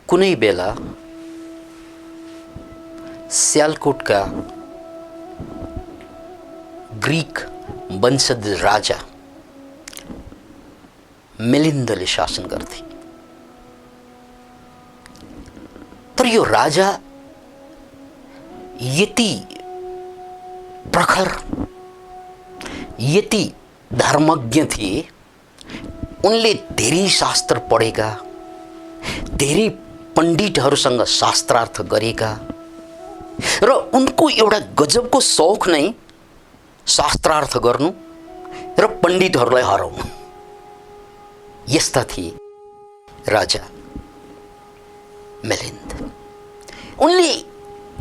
कुनै बेला सियालकोटका ग्रीक वंशज राजा मिलिन्दले शासन गर्थे। तर यो राजा यति प्रखर, यति धर्मज्ञ थिए, उनले धेरै शास्त्र पढेका, धेरै पण्डितहरूसँग शास्त्रार्थ गरेका र उनको एउटा गजबको शौक नै शास्त्रार्थ गर्नु र पण्डितहरूलाई हराउनु। यस्ता थिए राजा मिलिन्द। उनले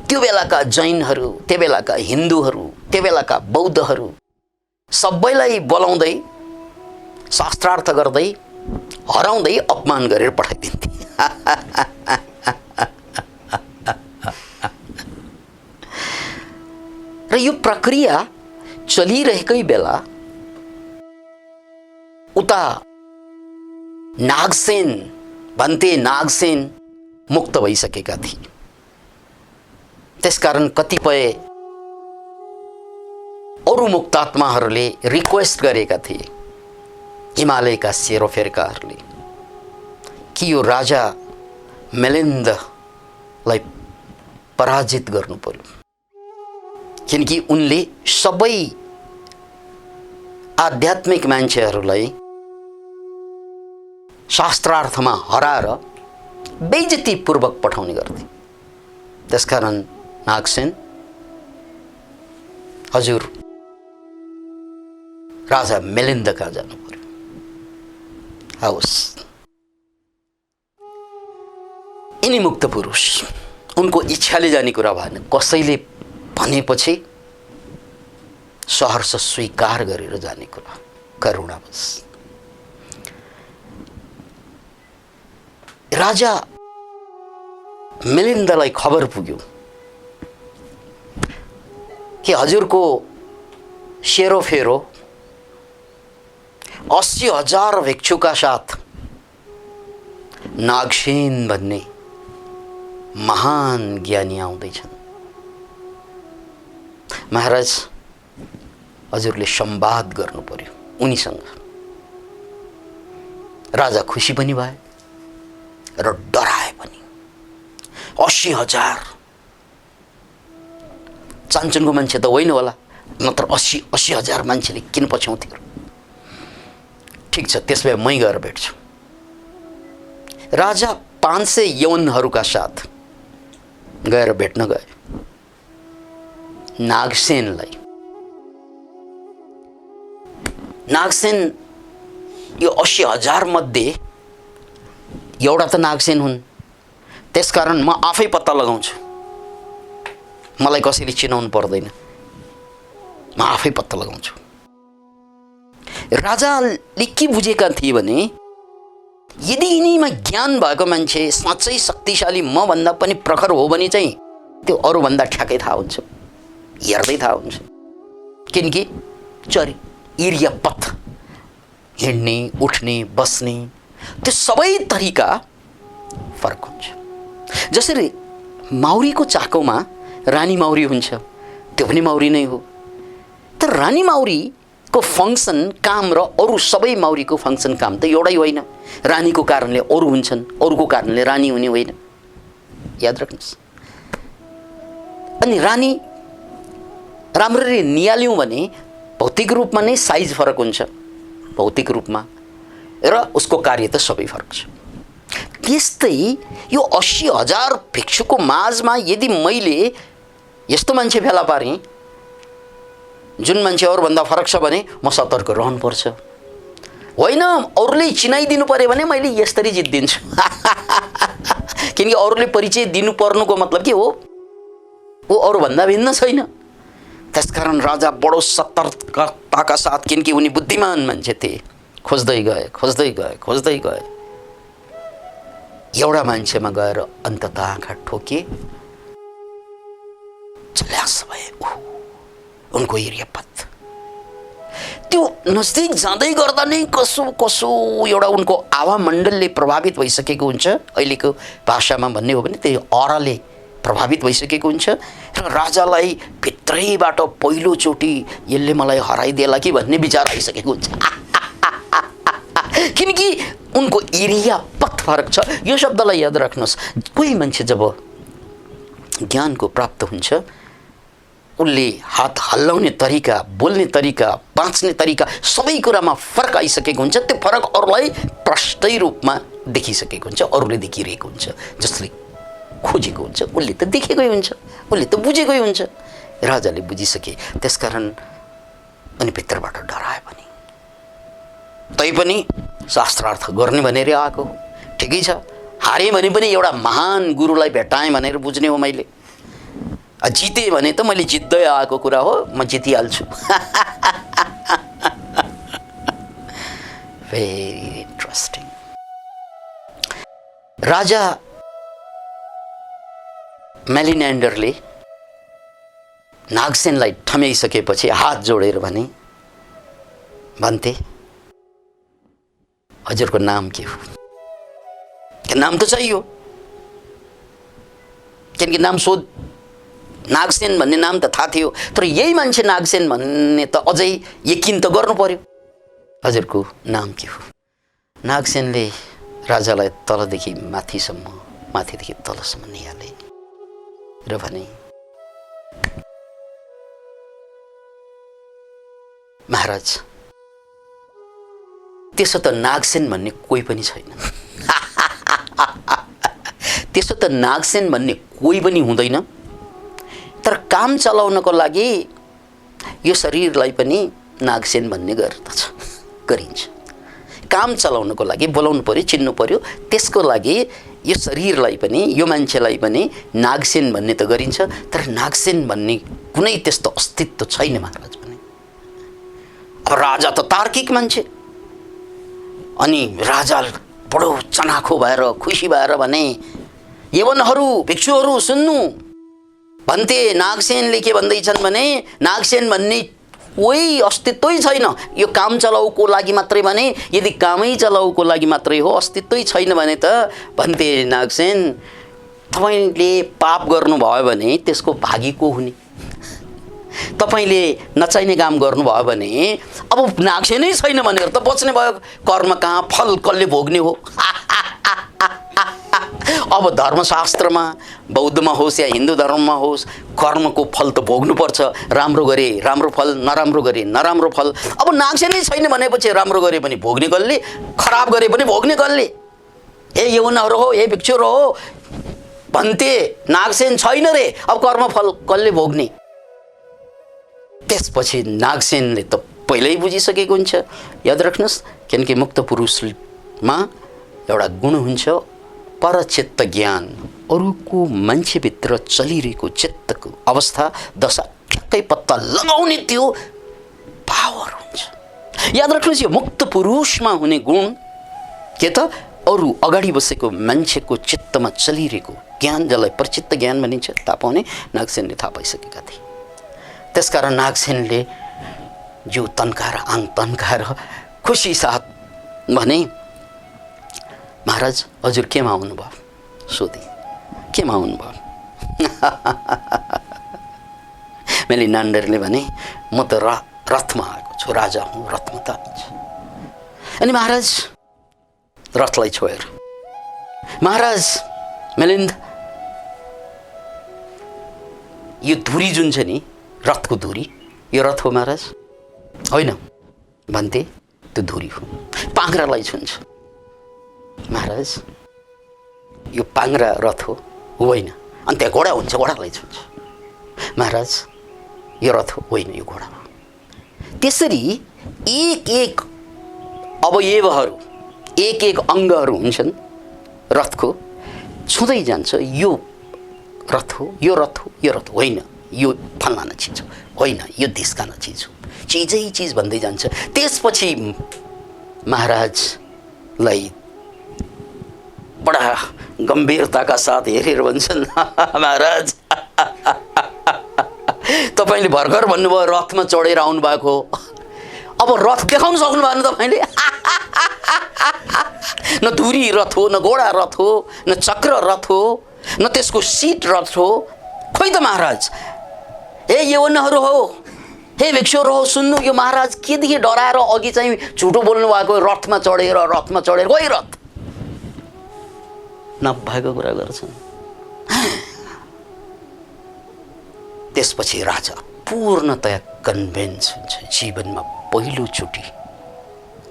त्यो बेलाका जैनहरू, त्यो बेलाका हिन्दूहरू, त्यो बेलाका बौद्धहरू सबैलाई बोलाउँदै शास्त्रार्थ गर्दै हराउँदै अपमान गरेर पठाइदिन्थे। र यो प्रक्रिया चलिरहेकै बेला उता नागसेन भन्ते नागसेन मुक्त भइसकेका थिए। त्यसकारण कतिपय अरू मुक्तात्माहरूले रिक्वेस्ट गरेका थिए हिमालयका सेरोफेरकाहरूले कि यो राजा मिलिन्दलाई पराजित गर्नु पर्यो, किनकि उनले सबै आध्यात्मिक मान्छेहरूलाई शास्त्रार्थमा हराएर बेइज्जतीपूर्वक पठाउने गर्थे। त्यसकारण नागसेन, हजुर राजा मिलिन्द कहाँ जानु पर्यो। आओस्, यिनी मुक्त पुरुष, उनको इच्छाले जाने कुरा भएन। कसैले भनेपछि सहर्ष स्वीकार गरेर जाने कुरा, करुणावश। राजा मिलिन्दलाई खबर पुग्यो कि हजुरको सेरोफेरो 80,000 भिक्षुका साथ नागसेन भन्ने महान ज्ञानी आउँदैछन्। महाराज, हजुरले संवाद गर्नु पर्यो उनीसँग। राजा खुसी पनि भए र डराए पनि। 80,000 चान्चुनको मान्छे त होइन होला, नत्र 80,000 मान्छेले किन पछ्याउँथ्यो। ठिक छ, त्यसो भए मै गएर भेट्छु। राजा 500 यवनहरूका साथ गएर भेट्न गए नागसेनलाई। नागसेन यो 80,000 मध्ये एउटा त नागसेन हुन्, त्यसकारण म आफै पत्ता लगाउँछु। मलाई कसैले चिनाउनु पर्दैन, म आफै पत्ता लगाउँछु। राजाले के बुझेका थिए भने यदि यिनीमा ज्ञान भएको मान्छे साँच्चै शक्तिशाली मभन्दा पनि प्रखर हो भने चाहिँ त्यो अरूभन्दा ठ्याक्कै थाहा हुन्छ, हेर्दै थाहा हुन्छ। किनकि इर्या पथ, हिँड्ने, उठ्ने, बस्ने, त्यो सबै तरिका फरक हुन्छ। जसरी माउरीको चाकोमा रानी माउरी हुन्छ, त्यो पनि माउरी नै हो। तर रानी माउरीको फङ्सन, काम र अरू सबै माउरीको फङ्सन, काम त एउटै होइन। रानीको कारणले अरू हुन्छन्, अरूको कारणले रानी हुने होइन, याद राख्नुहोस्। अनि रानी राम्ररी निहाल्यौँ भने भौतिक रूपमा नै साइज फरक हुन्छ, भौतिक रूपमा, र उसको कार्य त सबै फरक छ। त्यस्तै यो 80,000 भिक्षुको माझमा यदि मैले यस्तो मान्छे फेला पारेँ जुन मान्छे अरूभन्दा फरक छ भने म सतर्क रहनुपर्छ। होइन, अरूले चिनाइदिनु पर्यो भने मैले यसरी जित्दिन्छु। किनकि अरूले परिचय दिनु पर्नुको मतलब के हो, ऊ अरूभन्दा भिन्न छैन। त्यसकारण राजा बडो सतर्कताका साथ, किनकि उनी बुद्धिमान मान्छे थिए, खोज्दै गए, खोज्दै गए, खोज्दै गए। एउटा मान्छेमा गएर अन्ततः आँखा ठोके, झल्यास भए उनको इर्यापत। त्यो नजदिक जाँदै गर्दा नै कसो कसो एउटा उनको आवामण्डलले प्रभावित भइसकेको हुन्छ। अहिलेको भाषामा भन्ने हो भने त्यही अराले प्रभावित भइसकेको हुन्छ र राजालाई भित्रैबाट पहिलोचोटि यसले मलाई हराइदिएला कि भन्ने विचार आइसकेको हुन्छ। किनकि उनको एरिया पथ फरक छ। यो शब्दलाई याद राख्नुहोस्, कोही मान्छे जब ज्ञानको प्राप्त हुन्छ उसले हात हल्लाउने तरिका, बोल्ने तरिका, बाँच्ने तरिका सबै कुरामा फरक आइसकेको हुन्छ। त्यो फरक अरूलाई प्रष्टै रूपमा देखिसकेको हुन्छ, अरूले देखिरहेको हुन्छ। जसले खोजेको हुन्छ उसले त देखेकै हुन्छ, उसले त बुझेकै हुन्छ। राजाले बुझिसके, त्यसकारण अनि भित्रबाट डराए पनि तैपनि शास्त्रार्थ गर्ने भनेर आएको। ठिकै छ, हारेँ भने पनि एउटा महान गुरुलाई भेटाएँ भनेर बुझ्ने हो मैले। जितेँ भने त मैले जित्दै आएको कुरा हो, म जितिहाल्छु। Very interesting. राजा मेलिनेन्डरले नागसेनलाई ठम्याइसकेपछि हात जोडेर भन्थे, हजुरको नाम के हो? नाम त चाहियो, किनकि नाम सोध। नागसेन भन्ने नाम त थाहा थियो, तर यही मान्छे नागसेन भन्ने त अझै यकिन त गर्नु पर्यो। हजुरको नाम के हो? नागसेनले राजालाई तलदेखि माथिसम्म, माथिदेखि तलसम्म निहाले र भने, महाराज, त्यसो त नागसेन भन्ने कोही पनि छैन। त्यसो त नागसेन भन्ने कोही पनि हुँदैन, तर काम चलाउनको लागि यो शरीरलाई पनि नागसेन भन्ने गरिन्छ। काम चलाउनको लागि बोलाउनु पर्यो, चिन्नु पर्यो, त्यसको लागि यो शरीरलाई पनि, यो मान्छेलाई पनि नागसेन भन्ने त गरिन्छ, तर नागसेन भन्ने कुनै त्यस्तो अस्तित्व छैन महाराज भने। अब राजा त तार्किक मान्छे, अनि राजा बडो चनाखो भएर खुसी भएर भने, यवनहरू, भिक्षुहरू सुन्नु भन्थे, नागसेनले के भन्दैछन् भने नागसेन भन्ने कोही अस्तित्वै छैन। यो काम चलाउको लागि मात्रै भने, यदि कामै चलाउको लागि मात्रै हो, अस्तित्वै छैन भने त भन्थे नागसेन, तपाईँले पाप गर्नुभयो भने त्यसको भागी को हुने? तपाईँले नचाहिने काम गर्नुभयो भने अब नागसेनै छैन भनेर त बच्ने भयो, कर्म कहाँ, फल कसले भोग्ने हो? अब धर्मशास्त्रमा, बौद्धमा होस् या हिन्दू धर्ममा होस्, कर्मको फल त भोग्नुपर्छ। राम्रो गरे राम्रो फल, नराम्रो गरे नराम्रो फल। अब नागसेनै छैन भनेपछि राम्रो गरे पनि भोग्ने कसले, खराब गरे पनि भोग्ने कसले? हे यवनहरू हो, हे भिक्षुहरू हो भन्थे, नागसेन छैन रे, अब कर्मफल कसले भोग्ने? त्यसपछि नागसेनले त पहिल्यै बुझिसकेको हुन्छ। याद राख्नुहोस्, किनकि मुक्त पुरुषमा एउटा गुण हुन्छ, परचित्त ज्ञान। अरूको मान्छेभित्र चलिरहेको चित्तको अवस्था, दशा ठ्याक्कै पत्ता लगाउने त्यो पावर हुन्छ। याद राख्नुहोस्, यो मुक्त पुरुषमा हुने गुण के त अरू अगाडि बसेको मान्छेको चित्तमा चलिरहेको ज्ञान, जसलाई परचित्त ज्ञान भनिन्छ, थाहा पाउने नागसेनले थाहा पाइसकेका थिए। त्यसकारण नागसेनले जिउ तन्काएर, आङ तन्काएर खुसी साथ भने, महाराज हजुर केमा आउनुभयो? सोधे, केमा आउनुभयो? मेलिनेन्डरले भने, म त रथमा आएको छु, राजा हुँ, रथमा त आएको छु। अनि महाराज रथलाई छोएर, महाराज मेलिन्द, यो धुरी जुन छ नि, रथको धुरी, यो रथ हो महाराज? होइन भन्थे, त्यो धुरी हो, पाङ्ग्रालाई छुन्छ। महाराज यो पाङ्ग्रा रथ हो? होइन। अनि त्यहाँ घोडा हुन्छ, घोडालाई छुन्छ। महाराज यो रथ हो? होइन, यो घोडा हो। त्यसरी एक एक अवयवहरू, एक एक अङ्गहरू हुन्छन् रथको, छुँदै जान्छ, यो रथ हो, यो रथ हो, यो रथ होइन, यो फलाना चिज हो, होइन यो धिस्काना चिज हो, चिजै चिज भन्दै जान्छ। त्यसपछि महाराजलाई बडा गम्भीरताका साथ हेरेर भन्छन्, महाराज तपाईँले भर्खर भन्नुभयो रथमा चढेर आउनु भएको, अब रथ देखाउन सक्नु भएन तपाईँले। न धुरी रथ हो, न घोडा रथ हो, न चक्र रथ हो, न त्यसको सिट रथ हो। खोइ त महाराज, हे यवनहरू हो, हे भिक्षुहरू हो, सुन्नु, यो महाराज केदेखि डराएर अघि चाहिँ झुटो बोल्नु भएको, रथमा चढेर गई रथ नभएको कुरा गर्छन्। त्यसपछि राजा पूर्णतया कन्भिन्स हुन्छ, जीवनमा पहिलोचोटि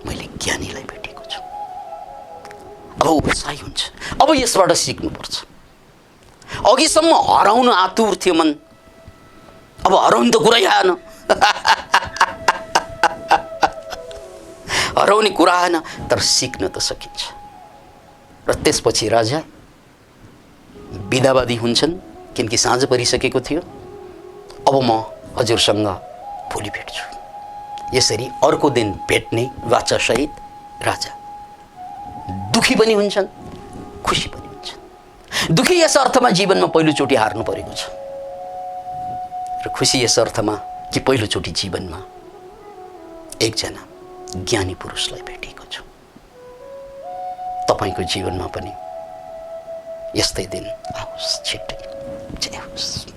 मैले ज्ञानीलाई भेटेको छु। अब उत्साही हुन्छ, अब यसबाट सिक्नुपर्छ। अघिसम्म हराउन आतुर थियो मन, अब हराउनु त कुरै आएन। हराउने कुरा आएन, तर सिक्न त सकिन्छ। र त्यसपछि राजा बिदावादी हुन्छन्, किनकि साँझ परिसकेको थियो। अब म हजुरसँग भोलि भेट्छु। यसरी अर्को दिन भेट्ने वाचासहित राजा दुखी पनि हुन्छन्, खुसी पनि हुन्छन्। दुखी यस अर्थमा जीवनमा पहिलोचोटि हार्नु परेको छ, र खुसी यस अर्थमा कि पहिलोचोटि जीवनमा एकजना ज्ञानी पुरुषलाई भेटेको छु। तपाईको जीवनमा पनि यस्तै दिन आओस् छिट्टै। जय होस्।